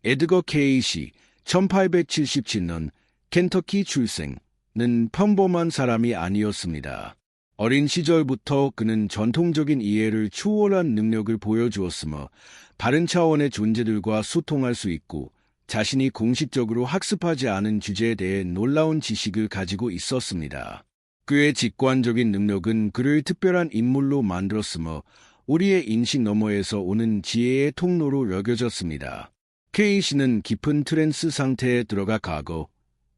에드거 케이시, 1877년 켄터키 출생은 평범한 사람이 아니었습니다. 어린 시절부터 그는 전통적인 이해를 초월한 능력을 보여주었으며 다른 차원의 존재들과 소통할 수 있고 자신이 공식적으로 학습하지 않은 주제에 대해 놀라운 지식을 가지고 있었습니다. 그의 직관적인 능력은 그를 특별한 인물로 만들었으며 우리의 인식 너머에서 오는 지혜의 통로로 여겨졌습니다. 케이시는 깊은 트랜스 상태에 들어가 과거,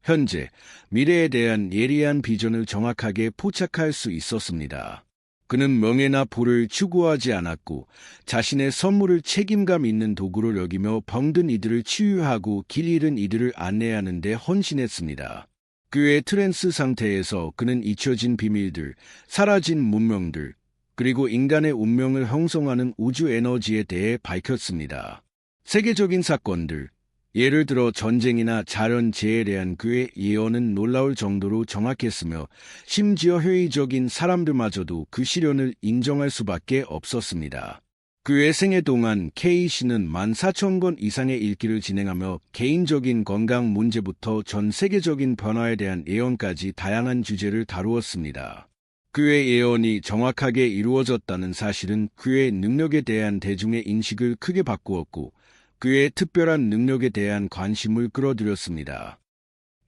현재, 미래에 대한 예리한 비전을 정확하게 포착할 수 있었습니다. 그는 명예나 부를 추구하지 않았고 자신의 선물을 책임감 있는 도구로 여기며 병든 이들을 치유하고 길 잃은 이들을 안내하는 데 헌신했습니다. 그의 트랜스 상태에서 그는 잊혀진 비밀들, 사라진 문명들, 그리고 인간의 운명을 형성하는 우주 에너지에 대해 밝혔습니다. 세계적인 사건들, 예를 들어 전쟁이나 자연재해에 대한 그의 예언은 놀라울 정도로 정확했으며 심지어 회의적인 사람들마저도 그 시련을 인정할 수밖에 없었습니다. 그의 생애 동안 케이시는 14,000권 이상의 읽기를 진행하며 개인적인 건강 문제부터 전 세계적인 변화에 대한 예언까지 다양한 주제를 다루었습니다. 그의 예언이 정확하게 이루어졌다는 사실은 그의 능력에 대한 대중의 인식을 크게 바꾸었고 그의 특별한 능력에 대한 관심을 끌어들였습니다.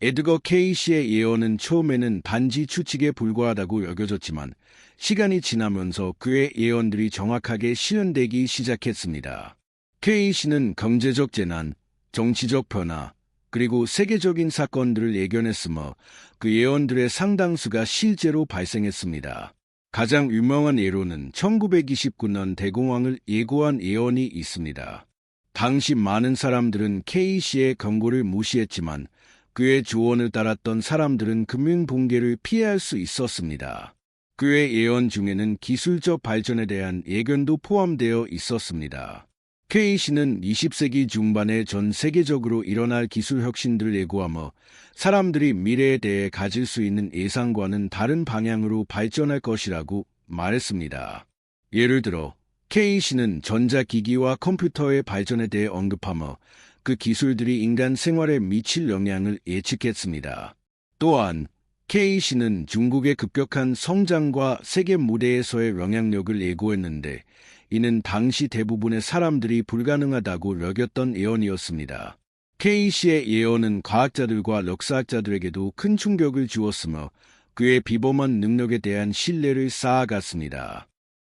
에드거 케이시의 예언은 처음에는 단지 추측에 불과하다고 여겨졌지만 시간이 지나면서 그의 예언들이 정확하게 실현되기 시작했습니다. 케이시는 경제적 재난, 정치적 변화, 그리고 세계적인 사건들을 예견했으며 그 예언들의 상당수가 실제로 발생했습니다. 가장 유명한 예로는 1929년 대공황을 예고한 예언이 있습니다. 당시 많은 사람들은 케이시의 경고를 무시했지만 그의 조언을 따랐던 사람들은 금융 붕괴를 피할 수 있었습니다. 그의 예언 중에는 기술적 발전에 대한 예견도 포함되어 있었습니다. 케이시는 20세기 중반에 전 세계적으로 일어날 기술 혁신들을 예고하며 사람들이 미래에 대해 가질 수 있는 예상과는 다른 방향으로 발전할 것이라고 말했습니다. 예를 들어 케이시는 전자기기와 컴퓨터의 발전에 대해 언급하며 그 기술들이 인간 생활에 미칠 영향을 예측했습니다. 또한 케이시는 중국의 급격한 성장과 세계 무대에서의 영향력을 예고했는데 이는 당시 대부분의 사람들이 불가능하다고 여겼던 예언이었습니다. 케이시의 예언은 과학자들과 역사학자들에게도 큰 충격을 주었으며 그의 비범한 능력에 대한 신뢰를 쌓아갔습니다.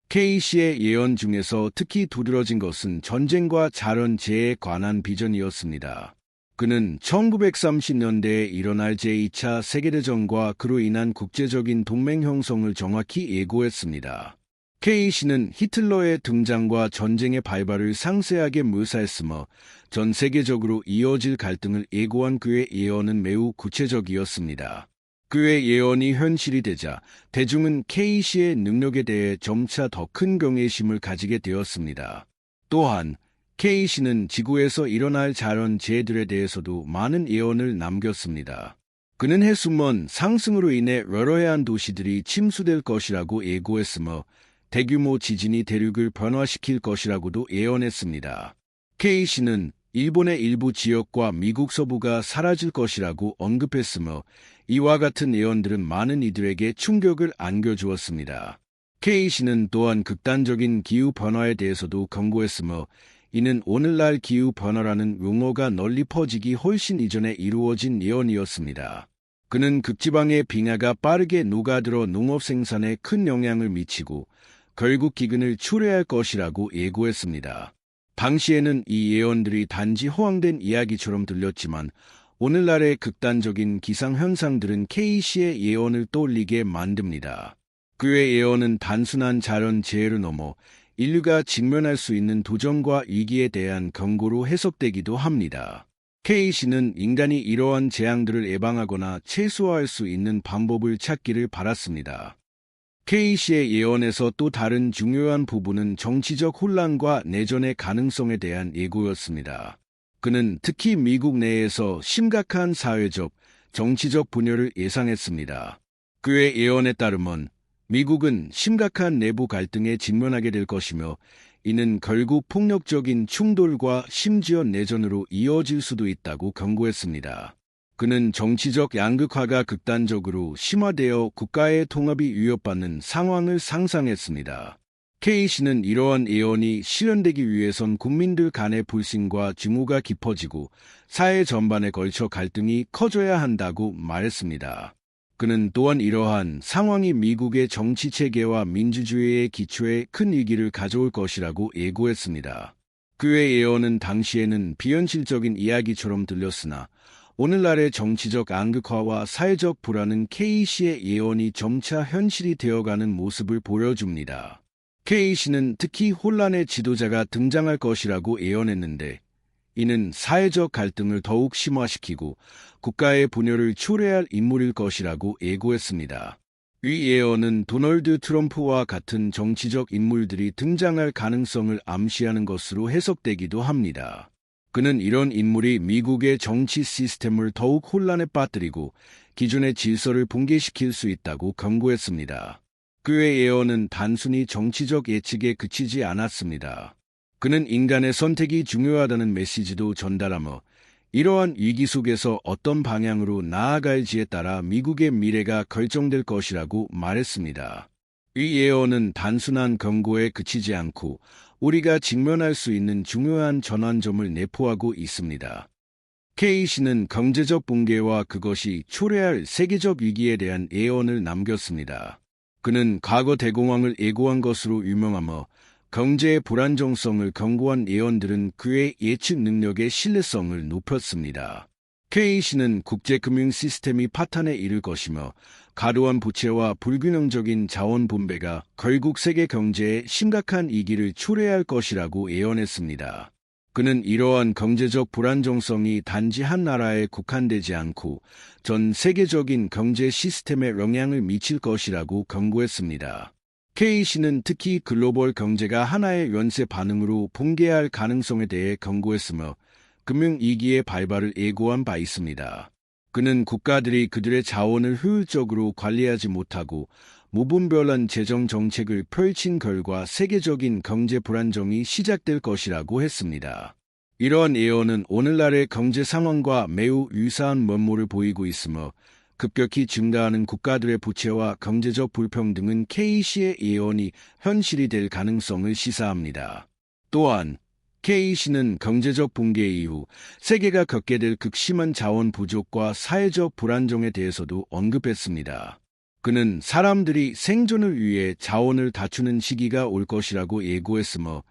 케이시의 예언 중에서 특히 두드러진 것은 전쟁과 자연재해에 관한 비전이었습니다. 그는 1930년대에 일어날 제2차 세계대전과 그로 인한 국제적인 동맹 형성을 정확히 예고했습니다. 케이시는 히틀러의 등장과 전쟁의 발발을 상세하게 묘사했으며 전 세계적으로 이어질 갈등을 예고한 그의 예언은 매우 구체적이었습니다. 그의 예언이 현실이 되자 대중은 케이시의 능력에 대해 점차 더 큰 경외심을 가지게 되었습니다. 또한 케이시는 지구에서 일어날 자연재해들에 대해서도 많은 예언을 남겼습니다. 그는 해수면 상승으로 인해 여러 해안 도시들이 침수될 것이라고 예고했으며 대규모 지진이 대륙을 변화시킬 것이라고도 예언했습니다. 케이시는 일본의 일부 지역과 미국 서부가 사라질 것이라고 언급했으며 이와 같은 예언들은 많은 이들에게 충격을 안겨주었습니다. 케이시는 또한 극단적인 기후변화에 대해서도 경고했으며 이는 오늘날 기후변화라는 용어가 널리 퍼지기 훨씬 이전에 이루어진 예언이었습니다. 그는 극지방의 빙하가 빠르게 녹아들어 농업 생산에 큰 영향을 미치고 결국 기근을 초래할 것이라고 예고했습니다. 당시에는 이 예언들이 단지 허황된 이야기처럼 들렸지만 오늘날의 극단적인 기상현상들은 케이시의 예언을 떠올리게 만듭니다. 그의 예언은 단순한 자연재해를 넘어 인류가 직면할 수 있는 도전과 위기에 대한 경고로 해석되기도 합니다. 케이시는 인간이 이러한 재앙들을 예방하거나 최소화할 수 있는 방법을 찾기를 바랐습니다. 케이시의 예언에서 또 다른 중요한 부분은 정치적 혼란과 내전의 가능성에 대한 예고였습니다. 그는 특히 미국 내에서 심각한 사회적, 정치적 분열을 예상했습니다. 그의 예언에 따르면 미국은 심각한 내부 갈등에 직면하게 될 것이며 이는 결국 폭력적인 충돌과 심지어 내전으로 이어질 수도 있다고 경고했습니다. 그는 정치적 양극화가 극단적으로 심화되어 국가의 통합이 위협받는 상황을 상상했습니다. K씨는 이러한 예언이 실현되기 위해선 국민들 간의 불신과 증오가 깊어지고 사회 전반에 걸쳐 갈등이 커져야 한다고 말했습니다. 그는 또한 이러한 상황이 미국의 정치 체계와 민주주의의 기초에 큰 위기를 가져올 것이라고 예고했습니다. 그의 예언은 당시에는 비현실적인 이야기처럼 들렸으나 오늘날의 정치적 양극화와 사회적 불안은 K씨의 예언이 점차 현실이 되어가는 모습을 보여줍니다. K씨는 특히 혼란의 지도자가 등장할 것이라고 예언했는데 이는 사회적 갈등을 더욱 심화시키고 국가의 분열을 초래할 인물일 것이라고 예고했습니다. 이 예언은 도널드 트럼프와 같은 정치적 인물들이 등장할 가능성을 암시하는 것으로 해석되기도 합니다. 그는 이런 인물이 미국의 정치 시스템을 더욱 혼란에 빠뜨리고 기존의 질서를 붕괴시킬 수 있다고 경고했습니다. 그의 예언은 단순히 정치적 예측에 그치지 않았습니다. 그는 인간의 선택이 중요하다는 메시지도 전달하며 이러한 위기 속에서 어떤 방향으로 나아갈지에 따라 미국의 미래가 결정될 것이라고 말했습니다. 이 예언은 단순한 경고에 그치지 않고 우리가 직면할 수 있는 중요한 전환점을 내포하고 있습니다. K씨는 경제적 붕괴와 그것이 초래할 세계적 위기에 대한 예언을 남겼습니다. 그는 과거 대공황을 예고한 것으로 유명하며 경제의 불안정성을 경고한 예언들은 그의 예측 능력의 신뢰성을 높였습니다. K씨는 국제금융 시스템이 파탄에 이를 것이며 과도한 부채와 불균형적인 자원 분배가 결국 세계 경제에 심각한 위기를 초래할 것이라고 예언했습니다. 그는 이러한 경제적 불안정성이 단지 한 나라에 국한되지 않고 전 세계적인 경제 시스템에 영향을 미칠 것이라고 경고했습니다. K씨는 특히 글로벌 경제가 하나의 연쇄 반응으로 붕괴할 가능성에 대해 경고했으며 금융위기의 발발을 예고한 바 있습니다. 그는 국가들이 그들의 자원을 효율적으로 관리하지 못하고 무분별한 재정 정책을 펼친 결과 세계적인 경제 불안정이 시작될 것이라고 했습니다. 이러한 예언은 오늘날의 경제 상황과 매우 유사한 면모를 보이고 있으며 급격히 증가하는 국가들의 부채와 경제적 불평등은 K씨의 예언이 현실이 될 가능성을 시사합니다. 또한 K씨는 경제적 붕괴 이후 세계가 겪게 될 극심한 자원 부족과 사회적 불안정에 대해서도 언급했습니다. 그는 사람들이 생존을 위해 자원을 다투는 시기가 올 것이라고 예고했으며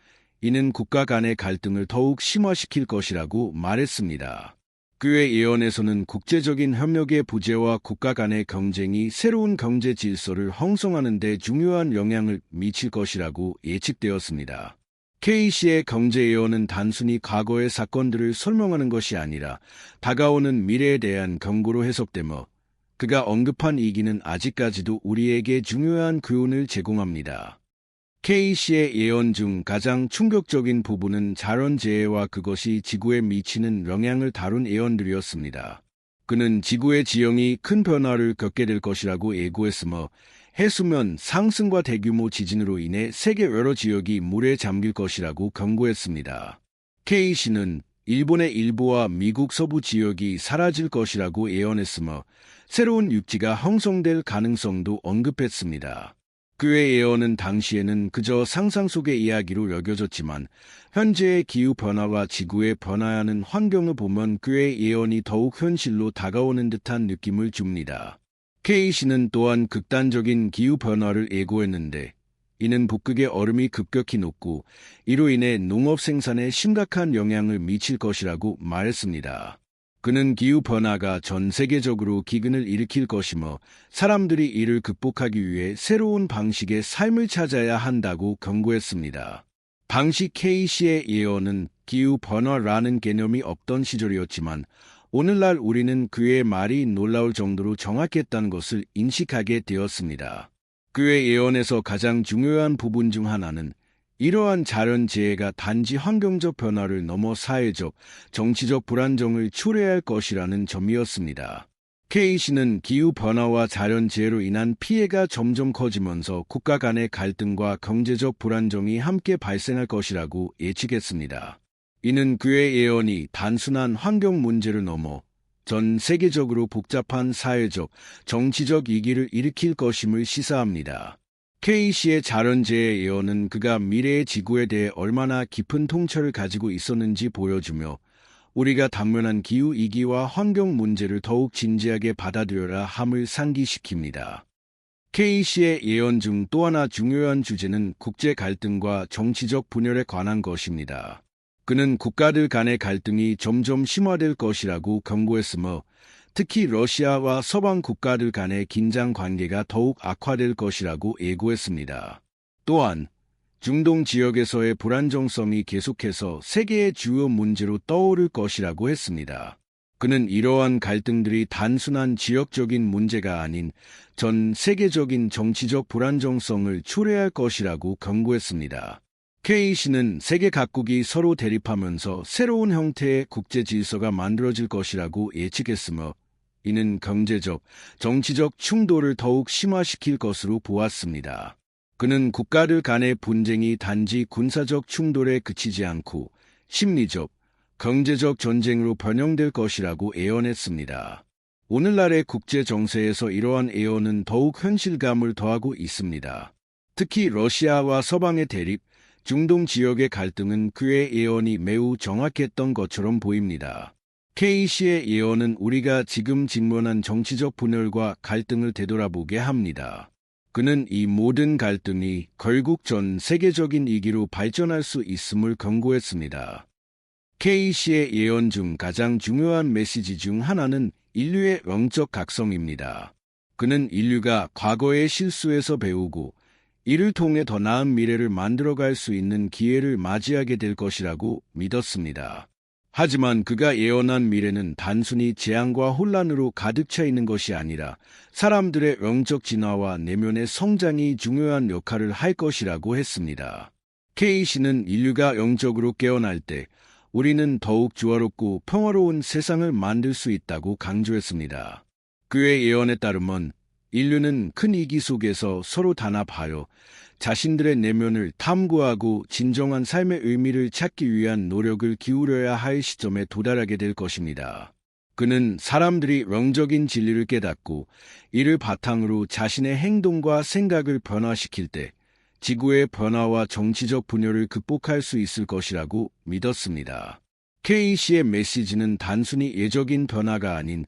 이는 국가 간의 갈등을 더욱 심화시킬 것이라고 말했습니다. 그의 예언에서는 국제적인 협력의 부재와 국가 간의 경쟁이 새로운 경제 질서를 형성하는 데 중요한 영향을 미칠 것이라고 예측되었습니다. K씨의 경제 예언은 단순히 과거의 사건들을 설명하는 것이 아니라 다가오는 미래에 대한 경고로 해석되며 그가 언급한 이기는 아직까지도 우리에게 중요한 교훈을 제공합니다. K씨의 예언 중 가장 충격적인 부분은 자연재해와 그것이 지구에 미치는 영향을 다룬 예언들이었습니다. 그는 지구의 지형이 큰 변화를 겪게 될 것이라고 예고했으며 해수면 상승과 대규모 지진으로 인해 세계 여러 지역이 물에 잠길 것이라고 경고했습니다. K씨는 일본의 일부와 미국 서부 지역이 사라질 것이라고 예언했으며 새로운 육지가 형성될 가능성도 언급했습니다. 그의 예언은 당시에는 그저 상상 속의 이야기로 여겨졌지만 현재의 기후변화와 지구의 변화하는 환경을 보면 그의 예언이 더욱 현실로 다가오는 듯한 느낌을 줍니다. K씨는 또한 극단적인 기후변화를 예고했는데 이는 북극의 얼음이 급격히 녹고 이로 인해 농업 생산에 심각한 영향을 미칠 것이라고 말했습니다. 그는 기후변화가 전 세계적으로 기근을 일으킬 것이며 사람들이 이를 극복하기 위해 새로운 방식의 삶을 찾아야 한다고 경고했습니다. 당시 K씨의 예언은 기후변화라는 개념이 없던 시절이었지만 오늘날 우리는 그의 말이 놀라울 정도로 정확했다는 것을 인식하게 되었습니다. 그의 예언에서 가장 중요한 부분 중 하나는 이러한 자연재해가 단지 환경적 변화를 넘어 사회적, 정치적 불안정을 초래할 것이라는 점이었습니다. K씨는 기후변화와 자연재해로 인한 피해가 점점 커지면서 국가 간의 갈등과 경제적 불안정이 함께 발생할 것이라고 예측했습니다. 이는 그의 예언이 단순한 환경 문제를 넘어 전 세계적으로 복잡한 사회적, 정치적 위기를 일으킬 것임을 시사합니다. K씨의 자연재해 예언은 그가 미래의 지구에 대해 얼마나 깊은 통찰을 가지고 있었는지 보여주며 우리가 당면한 기후위기와 환경 문제를 더욱 진지하게 받아들여야 함을 상기시킵니다. K씨의 예언 중 또 하나 중요한 주제는 국제 갈등과 정치적 분열에 관한 것입니다. 그는 국가들 간의 갈등이 점점 심화될 것이라고 경고했으며 특히 러시아와 서방 국가들 간의 긴장 관계가 더욱 악화될 것이라고 예고했습니다. 또한 중동 지역에서의 불안정성이 계속해서 세계의 주요 문제로 떠오를 것이라고 했습니다. 그는 이러한 갈등들이 단순한 지역적인 문제가 아닌 전 세계적인 정치적 불안정성을 초래할 것이라고 경고했습니다. K씨는 세계 각국이 서로 대립하면서 새로운 형태의 국제 질서가 만들어질 것이라고 예측했으며 이는 경제적, 정치적 충돌을 더욱 심화시킬 것으로 보았습니다. 그는 국가들 간의 분쟁이 단지 군사적 충돌에 그치지 않고 심리적, 경제적 전쟁으로 변형될 것이라고 예언했습니다. 오늘날의 국제 정세에서 이러한 예언은 더욱 현실감을 더하고 있습니다. 특히 러시아와 서방의 대립, 중동 지역의 갈등은 그의 예언이 매우 정확했던 것처럼 보입니다. K씨의 예언은 우리가 지금 직면한 정치적 분열과 갈등을 되돌아보게 합니다. 그는 이 모든 갈등이 결국 전 세계적인 위기로 발전할 수 있음을 경고했습니다. K씨의 예언 중 가장 중요한 메시지 중 하나는 인류의 영적 각성입니다. 그는 인류가 과거의 실수에서 배우고 이를 통해 더 나은 미래를 만들어갈 수 있는 기회를 맞이하게 될 것이라고 믿었습니다. 하지만 그가 예언한 미래는 단순히 재앙과 혼란으로 가득 차 있는 것이 아니라 사람들의 영적 진화와 내면의 성장이 중요한 역할을 할 것이라고 했습니다. K씨는 인류가 영적으로 깨어날 때 우리는 더욱 조화롭고 평화로운 세상을 만들 수 있다고 강조했습니다. 그의 예언에 따르면 인류는 큰 위기 속에서 서로 단합하여 자신들의 내면을 탐구하고 진정한 삶의 의미를 찾기 위한 노력을 기울여야 할 시점에 도달하게 될 것입니다. 그는 사람들이 영적인 진리를 깨닫고 이를 바탕으로 자신의 행동과 생각을 변화시킬 때 지구의 변화와 정치적 분열을 극복할 수 있을 것이라고 믿었습니다. K씨의 메시지는 단순히 예적인 변화가 아닌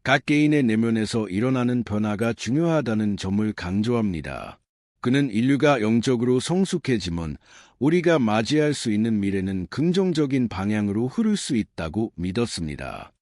각 개인의 내면에서 일어나는 변화가 중요하다는 점을 강조합니다. 그는 인류가 영적으로 성숙해지면 우리가 맞이할 수 있는 미래는 긍정적인 방향으로 흐를 수 있다고 믿었습니다.